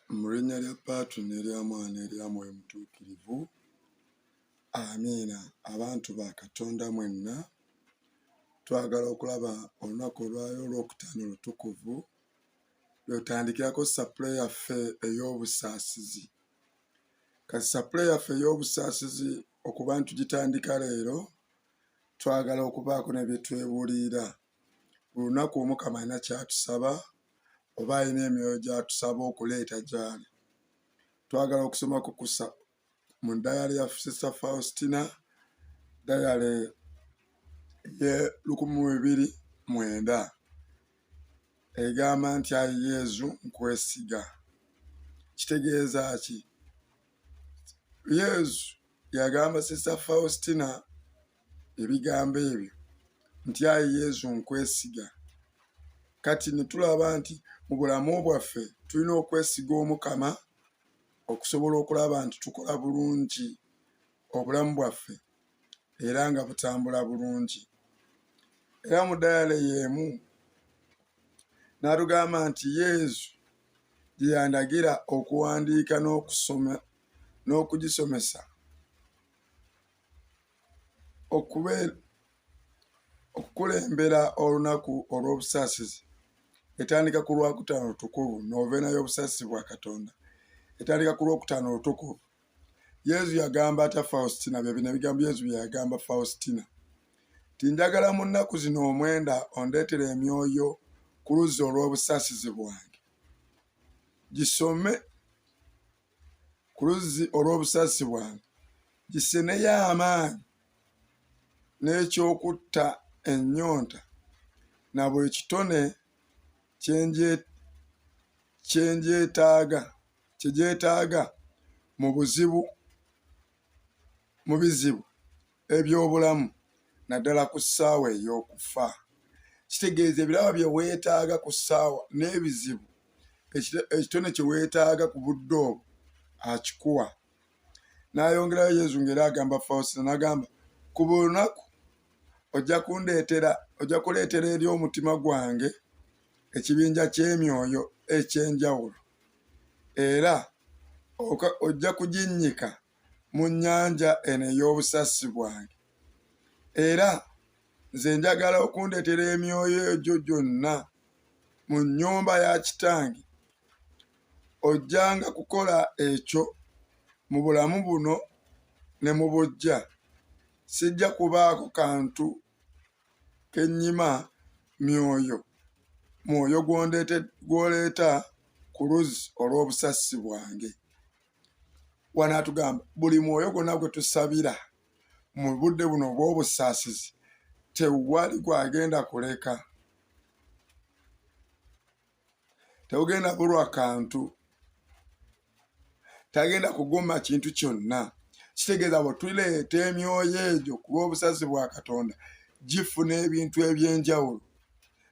Mu linnya lya Paatu n'erya Mwana n'erya Mwoyo Mutuukirivu. Amiina. Abantu ba Katonda mwenna, twagala okulaba olunaku olwayo olwokutaano olutukuvu lwetandikirako sapule yaffe ey'obusaasizi. Kati sapule yaffe ey'obusaasizi okuba ntugitandika leero, twagala okubaako ne bye twebuulira. Buli lunaku Omukama alina ky'atusaba oba alina emyoyo gy'atusaba okuleeta gy'ali. Twagala okusoma mu dayali ya Sister Faustina, dayali ye 1209, egamba nti ayi Yezu nkwesiga. Kitegeeza ki? Yezu yagamba Sister Faustina ebigambo ebyo nti ayi Yezu nkwesiga. Kati ne tulaba nti mu bulamu bwaffe tulina okwesiga Omukama okusobola okulaba nti tukola bulungi obulamu bwaffe era nga butambula bulungi. Era mu dayale y'emu n'atugamba nti Yezu gye yandagira okuwandiika n'okusoma n'okugisomesa okukulembera olunaku olw'obusaasizi etandika ku lwakutaano lutukuvu, Novena y'obusaasizi bwa Katonda etandika ku lwokutaano lutukuvu. Yezu yagamba ata Faustina, bye bino ebigambo Yezu bye yagamba Faustina, ti njagala mu nnaku zino omwenda ondeetera emyoyo ku luzzi olw'obusaasizi bwange. Gisome ku luzzi olw'obusaasizi bwange, giseneyo amaanyi n'ekyokutta ennyonta na buli kitone kyegyetaaga mu bizibu eby'obulamu naddala ku ssaawa ey'okufa. Kitegeeza ebirabo bye weetaaga ku ssaawa n'ebizibu, ekitone kye weetaaga ku budde obwo akikuwa. N'ayongerayo Yezu ng'era agamba Faustina n'agamba ku buli lunaku ojja kuleetera eri omutima gwange ekibinja ky'emyoyo eky'enjawulo, era ojja kuginnyika mu nnyanja eno ey'obusaasi bwange. Era nze njagala okundeetera emyoyo egyo gyonna mu nnyumba ya kitange. Ojjanga kukola ekyo mu bulamu buno ne mu bujja. Sijja kubaako kantu kennyima mwoyo gw'oleeta ku luzzi olw'obusaasi bwange. Wano atugamba buli mwoyo gwonna gwe tusabira mu budde buno obw'obusaasizi tewali gwagenda kuleka, tewugenda bulwa kantu, tagenda kuguma kintu kyonna. Kitegeeza bwe tuleeta emyoyo egyo ku lw'obusaasi bwa Katonda gifuna ebintu eby'enjawulo.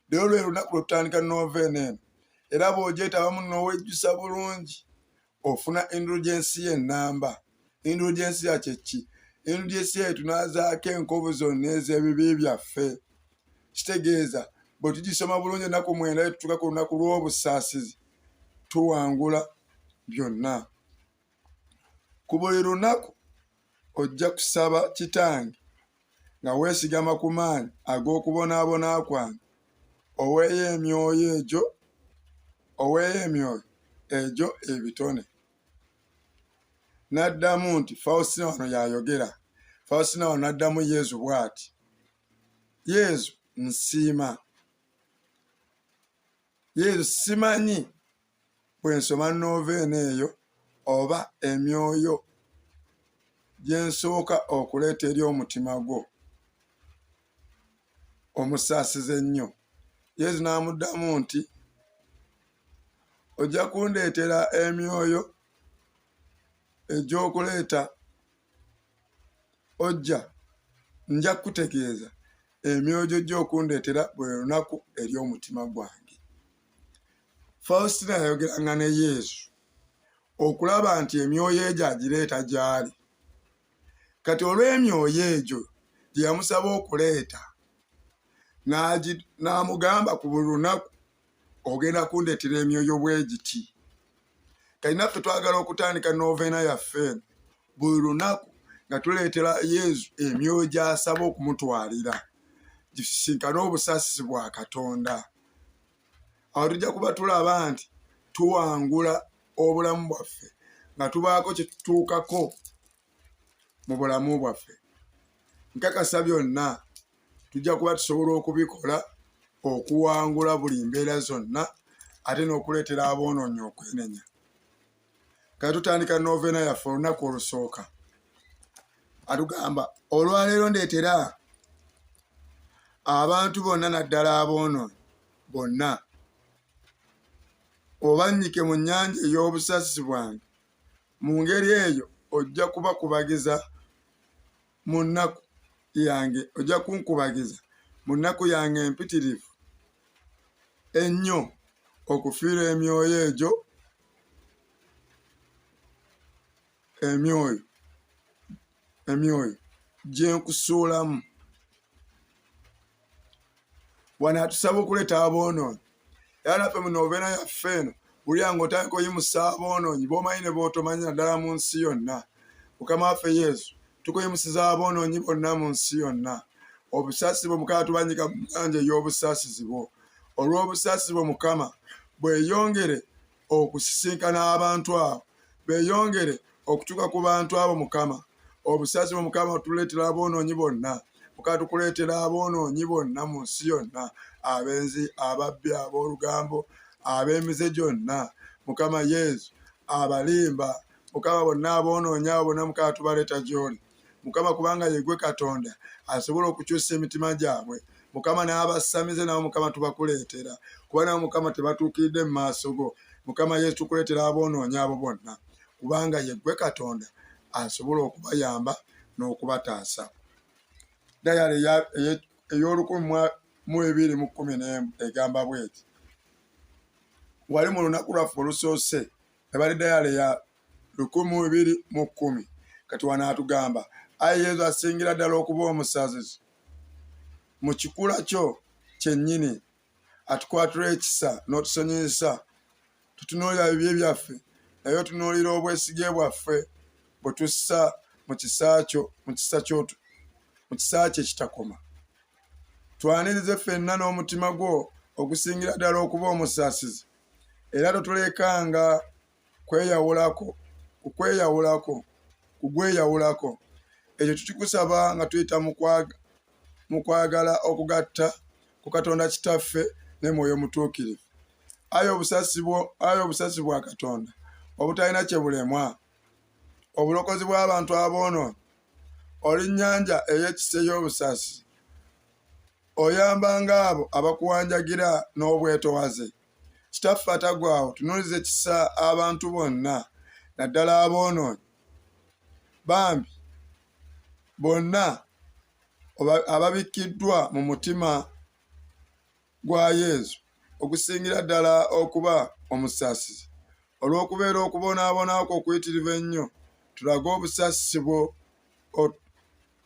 Leero lwe lunaku lwe tutandika Novena eno, era bw'ogyetabamu n'owejjusa bulungi ofuna indulgensi y'ennamba. Indulgensi ya kyeki? Indulgensi etunaazaako enkovu zonna ez'ebibi byaffe. Kitegeeza bwe tugisoma bulungi ennaku 9 tutuuka ku lunaku lw'obusaasizi tuwangula byonna. Ku buli lunaku ojja kusaba kitange nga weesigama ku maanyi ag'okubonaabona kwange, oweeyo emyoyo egyo ebitone. N'addamu nti Faustina wano yayogera. Faustina wano n'addamu Yezu bw'ati, Yezu nsiima. Yezu simanyi bwe nsoma Novena eyo oba emyoyo gye nsooka okuleeta eri omutima gwo omusaasize ennyo. Yezu n'amuddamu nti ojja kundeetera emyoyo egy'okuleeta, nja kutegeeza emyoyo gy'okundeetera buli lunaku eri omutima gwange. Faustina yayogeranga ne Yezu okulaba nti emyoyo egyo agireeta gy'ali. Kati olw'emyoyo egyo gye yamusaba okuleeta, n'amugamba ku buli lunaku ogenda kundeetera emyoyo bwe giti. kati naffe twagala okutandika novena yaffe buli lunaku nga tuleetera Yesu emyoyo gy'asaba okumutwalira gisisinkane obusaasizi bwa Katonda. Awo tujja kuba tulaba nti tuwangula obulamu bwaffe nga tubaako kye tutuukako mu bulamu bwaffe. Nkakasa byonna tujja kuba tusobola okubikola okuwangula buli mbeera zonna ate n'okuleetera aboonoonyi okwenenya. Kati tutandika novena yaffe olunaku olusooka. Atugamba olwaleero ndeetera abantu bonna naddala aboonoonyi bonna obanyike mu nnyanja ey'obusaasizi bwange. Mu ngeri eyo ojja kubakubagiza mu nnaku yange, ojja kunkubagiza mu nnaku yange empitirivu ennyo okufiira emyoyo egyo emyoyo gye nkusuulamu. Wano atusaba okuleeta aboonoonyi. Era naffe mu novena yaffe eno buli nga otandika oyimusa aboonoonyi b'omanyi ne b'otomanyi naddala mu nsi yonna. Mukama waffe Yesu tukuyimusiza aboonoonyi bonna mu nsi yonna. Obusaasizi bwe Mukama tubanyika mu nnyanja ey'obusaasizi bwo. Olw'obusaasizi bwe Mukama bweyongere okusisinkana abantu abo, beyongere okutuuka ku bantu abo Mukama. Obusaasizi bwe Mukama tuleetera aboonoonyi bonna. Mukama tukuleetera aboonoonyi bonna mu nsi yonna, abenzi, ababbi, aboolugambo, ab'emize gyonna. Mukama Yesu abalimba, Mukama bonna aboonoonyi abo bonna Mukama tubaleeta gy'oli. Mukama kubanga ye gwe Katonda asobola okukyusa emitima gyabwe. Mukama n'abasamize nabo Mukama tubakuleetera, kuba nabo Mukama tebatuukiridde mu maaso go. Mukama Yesu tukuleetera aboonoonyi abo bonna kubanga ye gwe Katonda asobola okubayamba n'okubataasa. Dayali ey'olukumi egamba bweti. Wali mu lunaku lwaffe olusoose ebali dayali ya 210. Kati wano atugamba ayi Yesu asingira ddala okuba omusaazizi mu kikula kyo kyennyini, atukwatira ekisa n'otusonyiyisa. Tutunuulira bibi byaffe naye otunuulira obwesige bwaffe bwe tussa mu kisa kye ekitakoma. Twanirize ffenna n'omutima gwo ogusingira ddala okuba omusaasizi, era totulekanga kugweyawulako. Ekyo tukikusaba nga tuyita mu kwagala okugatta ku Katonda Kitaffe ne Mwoyo Mutuukirivu. Ayi obusaasizi bwa Katonda obutalina kye bulemwa, obulokozi bw'abantu aboonoonyi, oli nnyanja ey'ekisa ey'obusaasizi. Oyambanga abo abakuwanjagira n'obwetowaze. Kitaffe atagwawo tunuulize ekisa abantu bonna, naddala aboonoonyi bambi bonna ababikkiddwa mu mutima gwa Yesu okusingira ddala okuba omusaasizi. Olw'okubeera okubonaabonako okuyitirivu ennyo, tulage obusaasizi bwo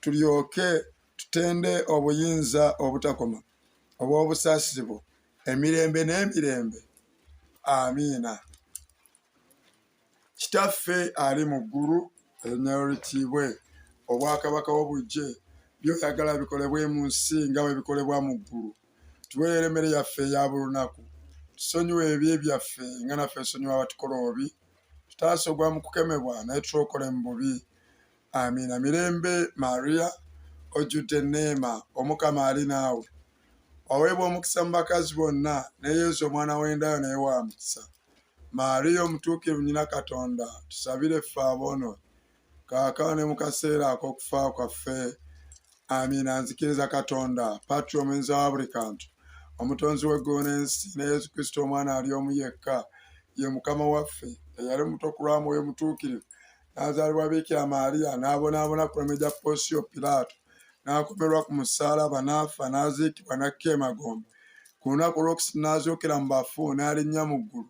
tulyoke tutende obuyinza obutakoma obw'obusaasizi bwo emirembe n'emirembe. Amiina. Kitaffe ali mu ggulu, erinnya lyo litiibwe. Obwakabaka obujje by'oyagala bikolebwe mu nsi nga bwe bikolebwa mu ggulu. Tuweerere emmere yaffe eya buli lunaku. Tusonyiwe ebibi byaffe nga naffe tusonyiwa abatukola obubi. Tutaasogwa mu kukemebwa naye tulookole mu bubi. Amiina. Mirembe Maria, ojjudde enneema, Omukama ali naawe. Waweebwa omukisa mu bakazi bonna, ne Yesu omwana w'endayo naye wa mukisa. Maria omutuukirivu nnyina Katonda, tusabire ffe aboonoonyi kaakano ne mu kaseera ak'okufa kwaffe. Amiina. Nzikiriza Katonda, Patri omulinzi wa buli kantu, omutonzi w'eggulu n'ensi, ne Yesu Kristo omwana ali omu yekka, ye Mukama waffe, eyali muto ku lwa Mwoyo Mutuukirivu, n'azaalibwa Bikira Maria, n'abonaabona ku luleme lwa Ponsiyo Piraato, n'akomerwa ku musaalaba, n'afa, n'aziikibwa, n'akka emagombe. Ku lunaku olwokusatu n'azuukira mu bafu, n'alinnya mu ggulu.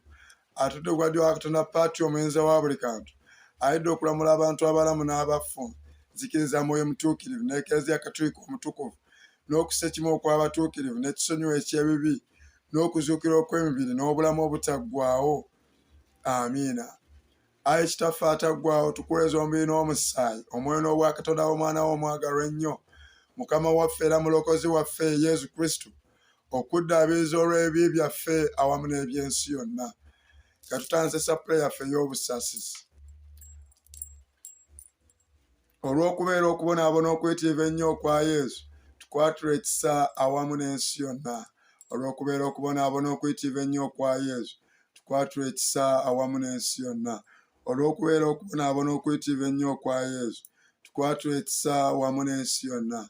Atudde ku ddyo wa Katonda Patri omulinzi wa buli kantu, ayidde okulamula abantu abalamu n'abafu. Nzikiriza Mwoyo Mutuukirivu n'Eklezia Katolika omutukuvu, n'okussa ekimu okw'abatuukirivu, n'ekisonyiwo eky'ebibi, n'okuzuukira okw'emibiri, n'obulamu obutaggwaawo. Amiina. Ayi kitaffe ataggwaawo tukweza omubiri n'omusaayi omwoyo n'obwa Katonda w'omwana wo omwagalwa ennyo Mukama waffe era mulokozi waffe Yesu Kristo okuddaabiriza olw'ebibi byaffe awamu n'eby'ensi yonna. Katutanze sapule yaffe ey'obusaasizi olw'okubeera okubonaabona okwitiiva ennyo okwa Yesu tukwatula ekisa awamu n'ensi yonna. Olw'okubeera okubonaabona okwitiiva ennyo okwa Yesu tukwatula ekisa awamu n'ensi yonna. Olw'okubeera okubonaabona okwitiiva ennyo okwa Yesu tukwatula ekisa awamu n'ensi yonna.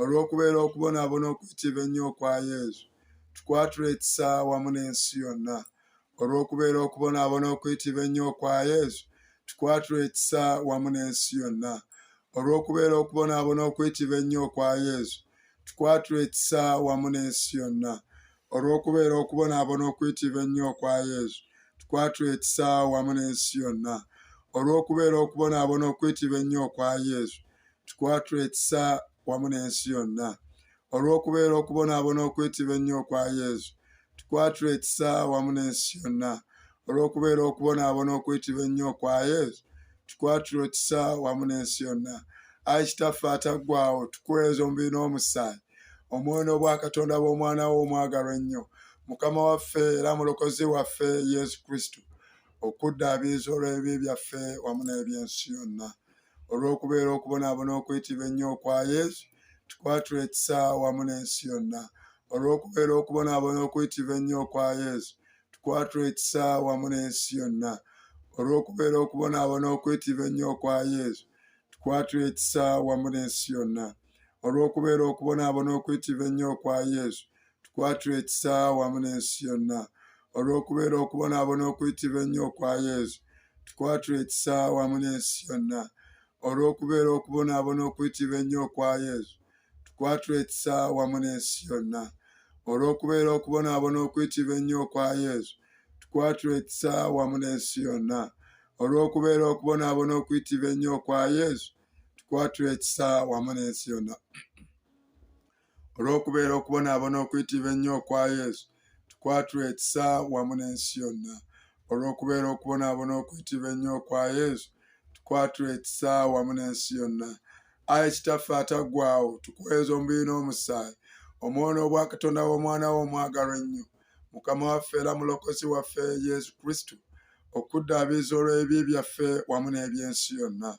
Olw'okubeera okubonaabona okwitiiva ennyo okwa Yesu tukwatula ekisa awamu n'ensi yonna. Olw'okubeera okubonaabona okwitiiva ennyo okwa Yesu tukwatula ekisa awamu n'ensi yonna. Olw'okubeera okubonaabona okwitiiva ennyo okwa Yesu tukwatula ekisa awamu n'ensi yonna. Olw'okubeera okubonaabona okwitiiva ennyo okwa Yesu tukwatula ekisa awamu n'ensi yonna. Olw'okubeera okubonaabona okwitiiva ennyo okwa Yesu tukwatula ekisa awamu n'ensi yonna. Olw'okubeera okubonaabona okwitiiva ennyo okwa Yesu tukwatula ekisa awamu n'ensi yonna. Olw'okubeera okubonaabona okwitiiva ennyo okwa Yesu tukwatula ekisa awamu n'ensi yonna. Ayi kitaffe ataggwaawo tukweza omubiri n'omusaayi omwoyo n'obwa Katonda bw'omwana wo omwagalwa ennyo Mukama waffe era mulokozi waffe Yesu Kristo okuddaabiriza olw'ebibi byaffe wamu n'eby'ensi yonna. Olw'okubeera okubonaabona okwitiiva ennyo okwa Yesu tukwatula ekisa wamu n'ensi yonna. Olw'okubeera okubonaabona okwitiiva ennyo okwa Yesu tukwatula ekisa wamu n'ensi yonna. Olw'okubeera okubonaabona okwitiiva ennyo okwa Yesu tukwatula ekisa wamu n'ensi yonna. Olw'okubeera okubonaabona okwitiiva ennyo okwa Yesu tukwatula ekisa wamu n'ensi yonna. Olw'okubeera okubonaabona okwitiiva ennyo okwa Yesu tukwatula ekisa wamu n'ensi yonna. Olw'okubeera okubonaabona okwitiiva ennyo okwa Yesu tukwatula ekisa wamu n'ensi yonna. Olw'okubeera okubonaabona okwitiiva ennyo okwa Yesu tukwatula ekisa wamu n'ensi yonna. Olw'okubeera okubonaabona okwitiiva ennyo okwa Yesu tukwatula ekisa wamu n'ensi yonna. Olw'okubeera okubonaabona okwitiiva ennyo okwa Yesu tukwatula ekisa wamu n'ensi yonna. Olw'okubeera okubonaabona okwitiiva ennyo okwa Yesu tukwatula ekisa wamu n'ensi yonna. Ayi kitaffe ataggwaawo tukweza omubiri n'omusaayi omwoyo n'obwa Katonda w'omwana wo omwagalwa ennyo Mukama waffe era mulokozi waffe Yesu Kristo okuddaabiriza olw'ebibi byaffe wamu n'eby'ensi yonna.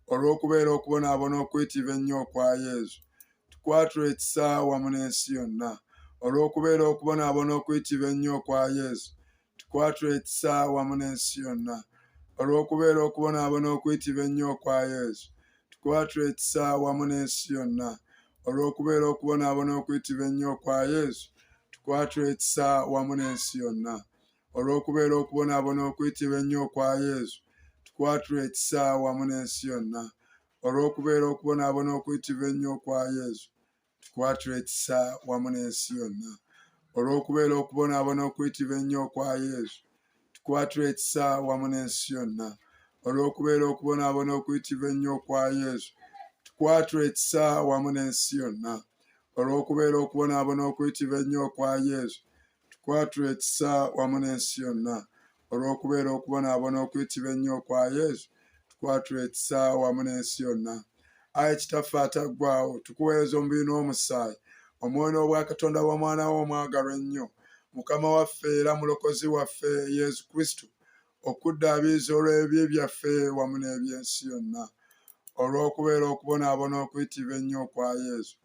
Olw'okubeera okubonaabona okwitiiva ennyo okwa Yesu tukwatula ekisa wamu n'ensi yonna. Olw'okubeera okubonaabona okwitiiva ennyo okwa Yesu tukwatula ekisa wamu n'ensi yonna. Olw'okubeera okubonaabona okwitiiva ennyo okwa Yesu tukwatula ekisa wamu n'ensi yonna. Olw'okubeera okubonaabona okwitiiva ennyo okwa Yesu tukwatula ekisa wamu n'ensi yonna. Olw'okubeera okubonaabona okwitiiva ennyo okwa Yesu tukwatula ekisa wamu n'ensi yonna. Olw'okubeera okubonaabona okwitiiva ennyo okwa Yesu tukwatula ekisa wamu n'ensi yonna. Olw'okubeera okubonaabona okwitiiva ennyo okwa Yesu tukwatula ekisa wamu n'ensi yonna. Olw'okubeera okubonaabona okwitiiva ennyo okwa Yesu tukwatula ekisa wamu n'ensi yonna. Olw'okubeera okubonaabona okwitiiva ennyo okwa Yesu tukwatula ekisa wamu n'ensi yonna. Olw'okubeera okubonaabona okwitiiva ennyo okwa Yesu tukwatula ekisa wamu n'ensi yonna. Ayi kitaffe ataggwaawo tukuweereza omubiri n'omusaayi omwoyo n'obwa Katonda w'omwana wo omwagalwa ennyo Mukama waffe era mulokozi waffe Yesu Kristo okuddaabiriza olw'ebibi byaffe wamu n'eby'ensi yonna. Olw'okubeera okubonaabona okwitiiva ennyo okwa Yesu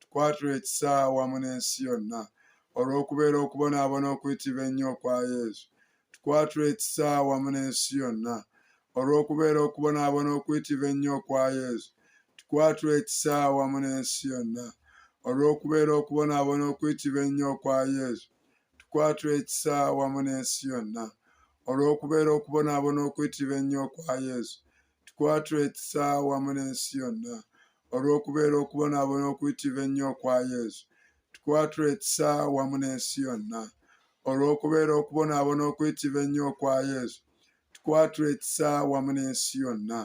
tukwatula ekisa wamu n'ensi yonna. Olw'okubeera okubonaabona okwitiiva ennyo okwa Yesu tukwatula ekisa wamu n'ensi yonna. Olw'okubeera okubonaabona okwitiiva ennyo okwa Yesu tukwatula ekisa wamu n'ensi yonna. Olw'okubeera okubonaabona okwitiiva ennyo okwa Yesu tukwatula ekisa wamu n'ensi yonna. Olw'okubeera okubonaabona okwitiiva ennyo okwa Yesu tukwatula ekisa wamu n'ensi yonna. Olw'okubeera okubonaabona okwitiiva ennyo okwa Yesu tukwatula ekisa wamu n'ensi yonna. Olw'okubeera okubonaabona okwitiiva ennyo okwa Yesu tukwatula ekisa wamu n'ensi yonna.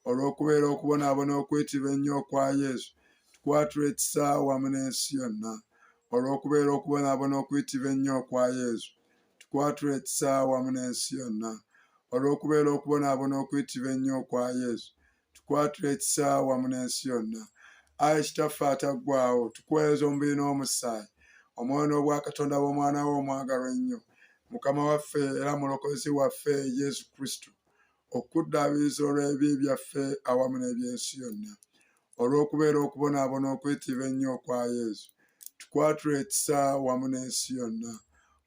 Olw'okubeera okubonaabona okwitiiva ennyo okwa Yesu tukwatula ekisa wamu n'ensi yonna. Olw'okubeera okubonaabona okwitiiva ennyo okwa Yesu tukwatula ekisa wamu n'ensi yonna. olw'okubeera okubonaabona okuyitibwa ennyo okwa Yesu. Tukwatula ekisa wamu n'ensi yonna. Ayi Kitaffe ataggwaawo, tukuweereza omubiri n'omusaayi, omwoyo n'obwakatonda bw'omwana we omwagalwa ennyo, Mukama waffe era mulokozi waffe Yesu Kristo, okuddaabiriza olw'ebibi byaffe awamu n'eby'ensi yonna. Olw'okubeera okubonaabona okuyitibwa ennyo okwa Yesu, tukwatula ekisa wamu n'ensi yonna.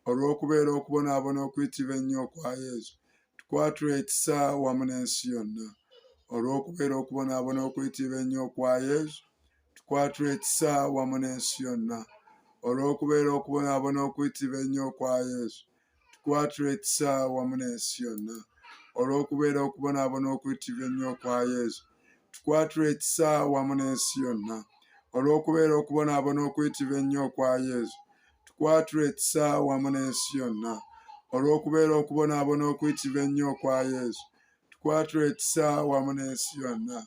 Olw'okubeera okubonaabona okuyitibwa ennyo okwa Yesu, tukwatula ekisa wamu n'ensi yonna. Olw'okubeera okubonaabona okuyitibwa ennyo okwa Yesu, tukwatula ekisa wamu n'ensi yonna. Olw'okubeera okubonaabona okuyitibwa ennyo okwa Yesu, tukwatula ekisa wamu n'ensi yonna. Olw'okubeera okubonaabona okuyitibwa ennyo okwa Yesu, tukwatula ekisa wamu n'ensi yonna. Olw'okubeera okubonaabona okuyitibwa ennyo okwa Yesu, tukwatula ekisa wamu n'ensi yonna. Olw'okubeera okubonaabona okuyitibwa ennyo okwa Yesu, tukwatula ekisa wamu n'ensi yonna.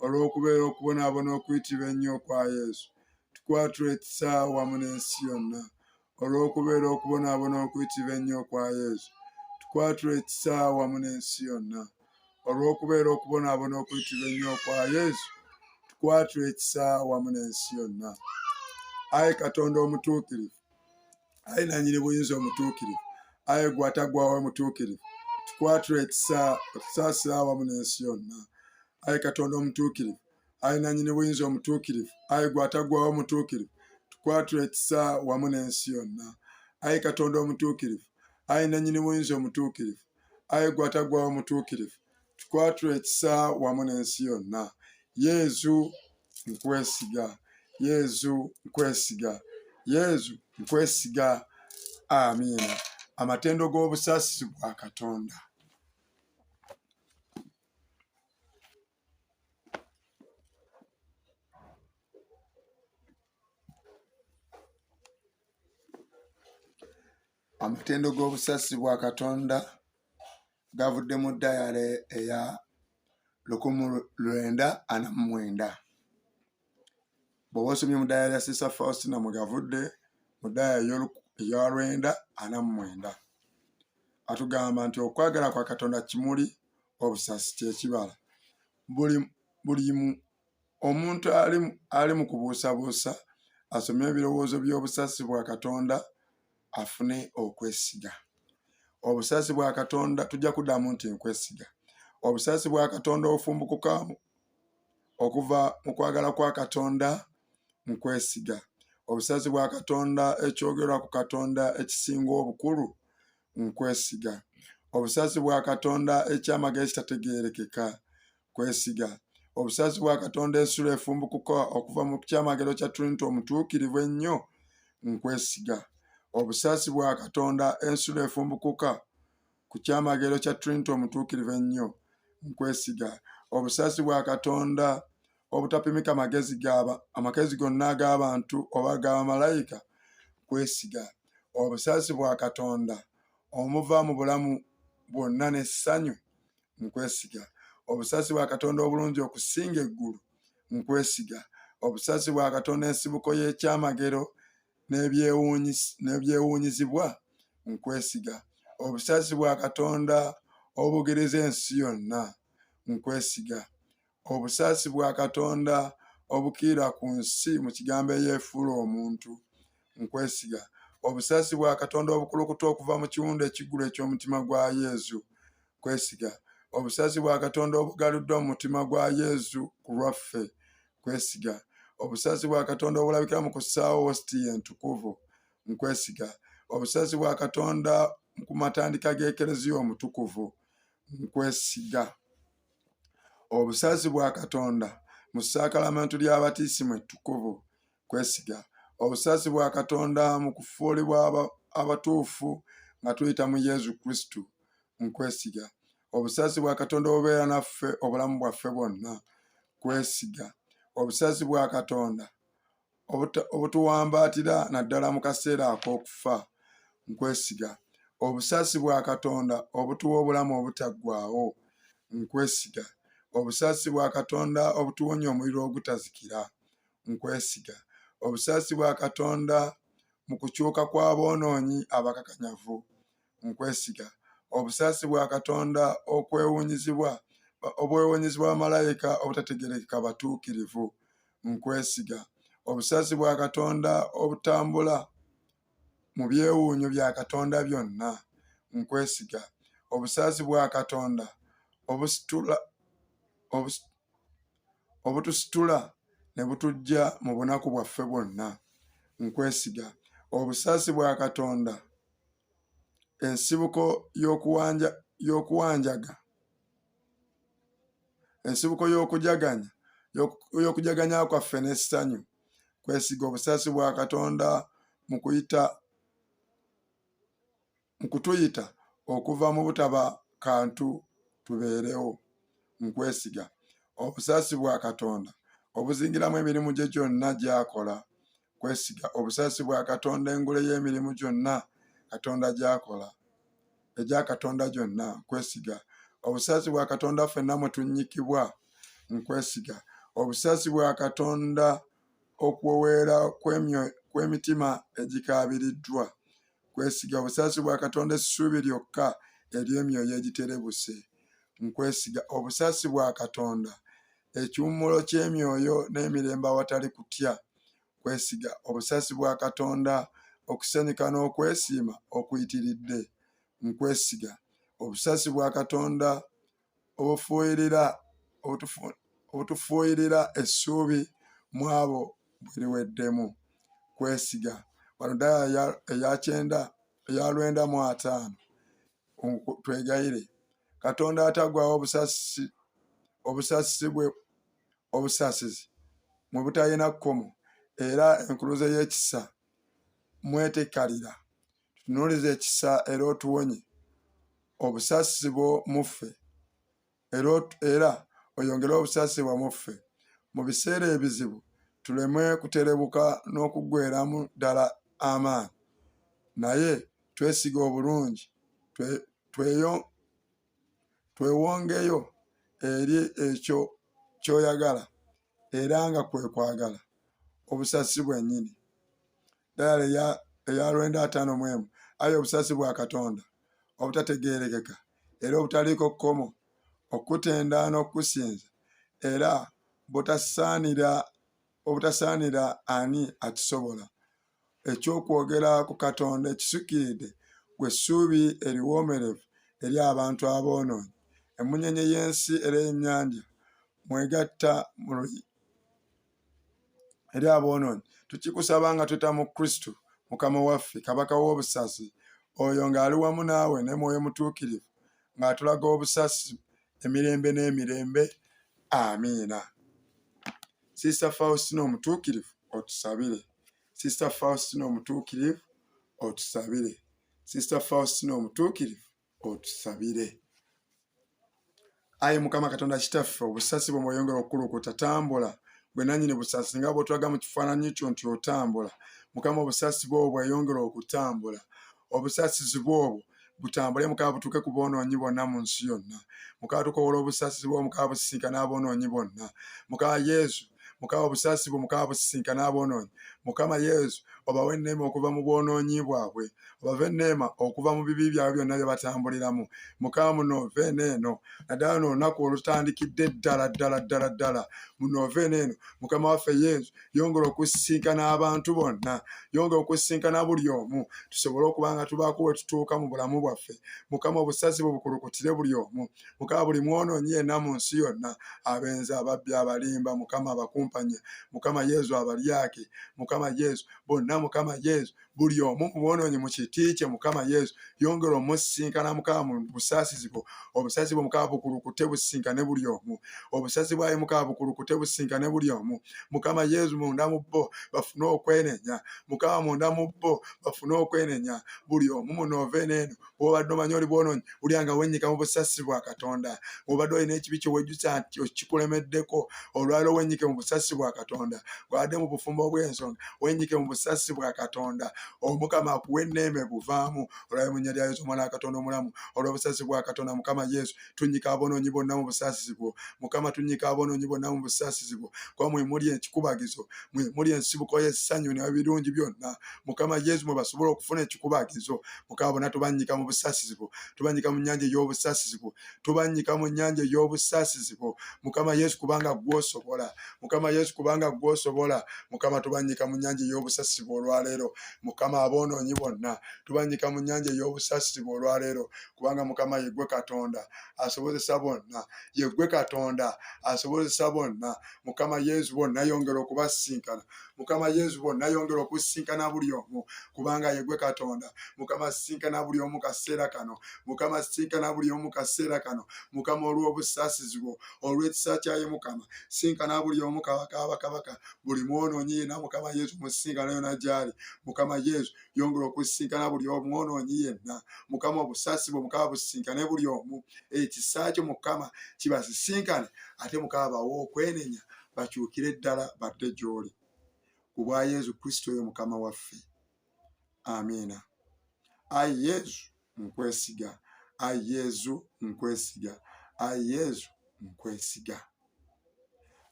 Olw'okubeera okubonaabona okuyitibwa ennyo okwa Yesu, tukwatula ekisa wamu n'ensi yonna. Olw'okubeera okubonaabona okuyitibwa ennyo okwa Yesu, tukwatula ekisa wamu n'ensi yonna. Olw'okubeera okubonaabona okuyitibwa ennyo okwa Yesu, tukwatula ekisa wamu n'ensi yonna. Ayi Katonda omutuukirivu, ayi nannyini buyinza omutuukirivu, ayi gwe ataggwaawo omutuukirivu, tukwatula ekisa otusaasira awamu n'ensi yonna. Ayi Katonda omutuukirivu, ayi nannyini buyinza omutuukirivu, ayi gwe ataggwaawo omutuukirivu, tukwatula ekisa wamu n'ensi yonna. Ayi Katonda omutuukirivu, ayi nannyini buyinza omutuukirivu, ayi gwe ataggwaawo omutuukirivu, tukwatula ekisa wamu n'ensi yonna. Yesu nkwesiga, Yesu nkwesiga, Yesu nkwesiga. Amiina. Amatendo g'obusaasizi bwa Katonda. Amatendo g'obusaasizi bwa Katonda gavudde mu ddayale eya 1949. Bw'oba osomye mu ddayale ya Sister Faustina mwe gavudde mu ddayale eya 1949. Atugamba nti okwagala kwa Katonda kimuli, obusaasi kye kibala. Buli omuntu ali mu kubuusabuusa asomye ebirowoozo by'obusaasi bwa Katonda afune okwesiga. Obusaasi bwa Katonda tujja kuddamu nti nkwesiga. Obusaasi bwa Katonda ofumbukuka okuva mu kwagala kwa Katonda nkwesiga. Obusaasi bwa Katonda ekyogerwa ku Katonda ekisinga obukulu nkwesiga. Obusaasi bwa Katonda ekyamagero ekitategeerekeka kwesiga. Obusaasi bwa Katonda ensula efumbukuka okuva mu kyamagero kya Trinity omutuukirivu ennyo nkwesiga. Obusaasi bwa Katonda ensula efumbukuka ku kyamagero kya Trinity omutuukirivu ennyo nkwesiga. Obusaasi bwa Katonda obutapimika amagezi gonna ag'abantu oba ag'abamalayika kwesiga. Obusaasi bwa Katonda omuva mu bulamu bwonna n'essanyu nkwesiga. Obusaasi bwa Katonda obulungi okusinga eggulu nkwesiga. Obusaasi bwa Katonda ensibuko y'ekyamagero n'ebyewuunyizibwa nkwesiga. Obusaasi bwa Katonda obugiriza ensi yonna nkwesiga. Obusaasi bwa Katonda obukiira ku nsi mu kigambo eyeefuula omuntu nkwesiga. Obusaasi bwa Katonda obukulukuta okuva mu kiwundu ekiggulu eky'omutima gwa Yesu kwesiga. Obusaasi bwa Katonda obugaluddwa mu mutima gwa Yesu ku lwaffe kwesiga. Obusaasi bwa Katonda obulabikira mu kussaawo wositi entukuvu nkwesiga. Obusaasi bwa Katonda ku matandika g'ekereziya omutukuvu nkwesiga. Obusaasi bwa Katonda mu ssaakalamento ly'abatiisimu ettukuvu kwesiga. Obusaasi bwa Katonda mu kufuulibwa abatuufu nga tuyita mu Yesu Kristo nkwesiga. Obusaasi bwa Katonda obubeera naffe obulamu bwaffe bwonna kwesiga. Obusaasi bwa Katonda obutuwambaatira naddala mu kaseera ak'okufa nkwesiga. Obusaasi bwa Katonda obutuwa obulamu obutaggwaawo nkwesiga. Obusaasi bwa Katonda obutuwonya omuliro ogutazikira nkwesiga. Obusaasi bwa Katonda mu kukyuka kw'aboonoonyi abakakanyavu nkwesiga. obusaasi bwa Katonda okwewuunyizibwa obwewuunyizibwa malayika obutategerekeka batuukirivu nkwesiga obusaasi bwa Katonda obutambula mu byewuunyo bya Katonda byonna nkwesiga obusaasi bwa Katonda obutusitula ne butujja mu bunaku bwaffe bwonna nkwesiga obusaasi bwa Katonda ensibuko y'okujaganya kwaffe n'essanyu kwesiga obusaasi bwa Katonda mu kutuyita okuva mu butaba kantu tubeerewo nkwesiga obusaasi bwa Katonda obuzingiramu emirimu gye gyonna gy'akola kwesiga obusaasi bwa Katonda engule y'emirimu gyonna Katonda gy'akola egya Katonda gyonna nkwesiga obusaasi bwa Katonda ffenna mwe tunnyikibwa nkwesiga obusaasi bwa Katonda okuweweera kw'emitima egikaabiriddwa nkwesiga obusaasi bwa Katonda essuubi lyokka ery'emyoyo egiterebuse nkwesiga obusaasi bwa Katonda ekiwummulo ky'emyoyo n'emirembe awatali kutya kwesiga obusaasi bwa Katonda okusanyuka n'okwesiima okuyitiridde nkwesiga obusaasi bwa Katonda obutufuuyirira essuubi mu abo bweriweddemu kwesiga Waludaya eya 95 twegayire Katonda atagwawo obusaasizi mwe butalina kkomo era enkuluze y'ekisa mwetekalira tutunuulize ekisa era otuwonye obusaasizi bwo muffe era oyongere obusaasizi bwa muffe mu biseera ebizibu tuleme kuterebuka n'okuggweeramu ddala amaanyi naye twesiga obulungi twewongeyo eri ekyo ky'oyagala era nga kwe kwagala obusaasi bwennyini ddala eya 95 ayi obusaasi bwa Katonda obutategeerekeka era obutaliiko kkomo okutenda n'okusinza era obutasaanira ani akisobola ekyokwogera ku Katonda ekisukiridde gwe ssuubi eriwoomerevu eri abantu aboonoonyi emunyenye y'ensi era ennyanja mwegatta eri aboonoonyi tukikusaba nga tweta mu Kristo Mukama waffe kabaka w'obusaasi oyo ng'ali wamu naawe ne Mwoyo Mutuukirivu ng'atulaga obusaasi emirembe n'emirembe amiina. Sister Faustina omutuukirivu otusabire. Sister Faustina omutuukirivu otusabire. Sister Faustina omutuukirivu otusabire. Ayi Mukama Katonda kitaffe obusaasi bwe mweyongera okukulukuta tambula gwe nannyini busaasi nga bw'otulaga mu kifaananyi kyo nti otambula Mukama obusaasi bw'obwo bweyongera okutambula obusaasizi bw'obwo butambule Mukama butuuke ku boonoonyi bonna mu nsi yonna Mukama tukowola obusaasizi bw'obwo Mukama busisinkana aboonoonyi bonna Mukama Yesu Mukama obusaasi bwo Mukama busisinkana aboonoonyi Mukama Yesu obawe enneema okuva mu bwonoonyi bwabwe obave enneema okuva mu bibi byabwe byonna bye batambuliramu Mukama mu Novena eno naddala n'olunaku olutandikidde ddala mu Novena eno Mukama waffe Yesu yongera okusisinkana abantu bonna yongera okusisinkana buli omu tusobole okuba nga tubaako we tutuuka mu bulamu bwaffe Mukama obusaasi bwe bukulukutire buli omu Mukama buli mwonoonyi yenna mu nsi yonna abenzi ababbi abalimba Mukama abakumpanya Mukama Yesu abalyake Mukama Yesu bonna Mukama Yesu buli omu mwonoonyi mu kiti kye Mukama Yesu yongera omusisinkana Mukama mu busaasizi bwo obusaasi bwo Mukama bukulukute busisinkane buli omu obusaasi bwaye Mukama bukulukute busisinkane buli omu Mukama Yesu munda mu bo bafune okwenenya Mukama munda mu bo bafune okwenenya buli omu mu Novena eno bw'obadde omanyi oli bwonoonyi ulyanga wennyika mu busaasi bwa Katonda bw'obadde olina ekibi kye wejjusa nti kikulemeddeko olwaliro wennyike mu busaasi bwa Katonda bw'adde mu bufumbo bw'ensonga wenjike mu busaasizibwe bwa Katonda. Omukama akuwe enneeme buvaamu olwayo mu nnya lya Yesu omwana wa Katonda omulamu olw'obusaasizibwe bwa Katonda. Mukama Yesu tunnyika abonoonyi bonna mu busaasizibwe. Mukama tunnyika abonoonyi bonna mu busaasizibwe kuba mwe muli ekikubagizo, mwe muli ensibuko y'essanyu n'ebirungi byonna. Mukama Yesu mwe basobola okufuna ekikubagizo. Mukama bonna tubannyika mu busaasizibwe, tubannyika mu nnyanja ey'obusaasizibwe, tubannyika mu nnyanja ey'obusaasizibwe. Mukama Yesu kubanga gw'osobola, Mukama Yesu kubanga gw'osobola. Mukama tubannyika mu nnyanja ey'obusaasizibwe olwaleero. Mukama aboonoonyi bonna tubannyika mu nnyanja ey'obusaasizibwe olwaleero kubanga Mukama ye gwe Katonda asobozesa bonna, ye gwe Katonda asobozesa bonna. Mukama Yesu bonna yongera okubasinkana, Mukama Yesu bonna yongera okusinkana buli omu kubanga ye gwe Katonda. Mukama sinkana buli omu kaseera kano, Mukama sinkana buli omu kaseera kano. Mukama olw'obusaasizibwe, olw'ekisa kyaye Mukama sinkana buli omu kabaka bakabaka, buli mwonoonyi yenna Mukama Yesu musinkana yonna gy'ali. Mukama Yesu yongera okusinkana buli omwonoonyi yenna. Mukama obusaasizibwe Mukama businkane buli omu. Ekisa kyo Mukama kibasisinkane ate Mukama bawe okwenenya bakyukire ddala badde gy'oli. Ku bwa Yesu Kristo oyo Mukama waffe. Amiina. Ayi Yesu nkwesiga, ayi Yesu nkwesiga, ayi Yesu nkwesiga.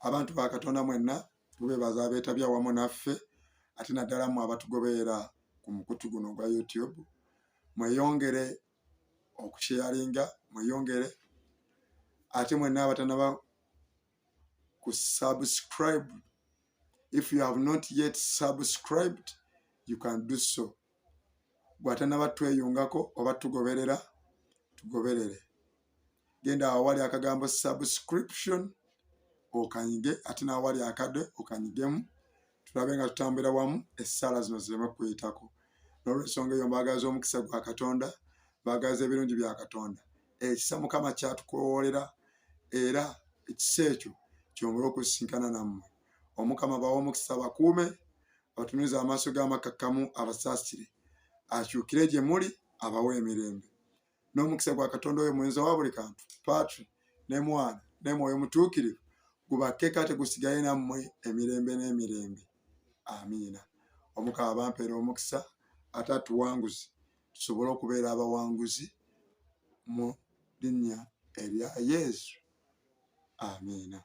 Abantu ba Katonda mwenna tubeebaza abeetabye awamu naffe ate naddala mmwe abatugoberera ku mukutu guno gwa YouTube. Mweyongere okusharinga, mweyongere ate mwenna abatanaba ku subscribe. If you have not yet subscribed, you can do so. Bwatanaba tweyungako oba tugoberera, tugoberere. Genda awali akagambo subscription okanyige, ate n'awali akade okanyigemu. Tulabe nga tutambira wamu essala zino zireme kuyitako. N'olw'ensonga eyo mbaagaza omukisa gwa Katonda, mbaagaza ebirungi bya Katonda. Ekisa Mukama kyatukoowolera era ekisa ekyo kyongera okusinkana nammwe. Omukama bawa omukisa bakuume, batunulize amaaso g'amakakkamu abasaasire. Akyukire gye muli abawa emirembe. N'omukisa gwa Katonda oyo mwenzi wa buli kantu, Patri ne Mwana ne Mwoyo Mutuukirivu gubakke kate gusigaye nammwe emirembe n'emirembe. Amiina. Omukama bampeera omukisa ate atuwanguzi tusobole okubeera abawanguzi mu linnya erya Yesu. Amiina.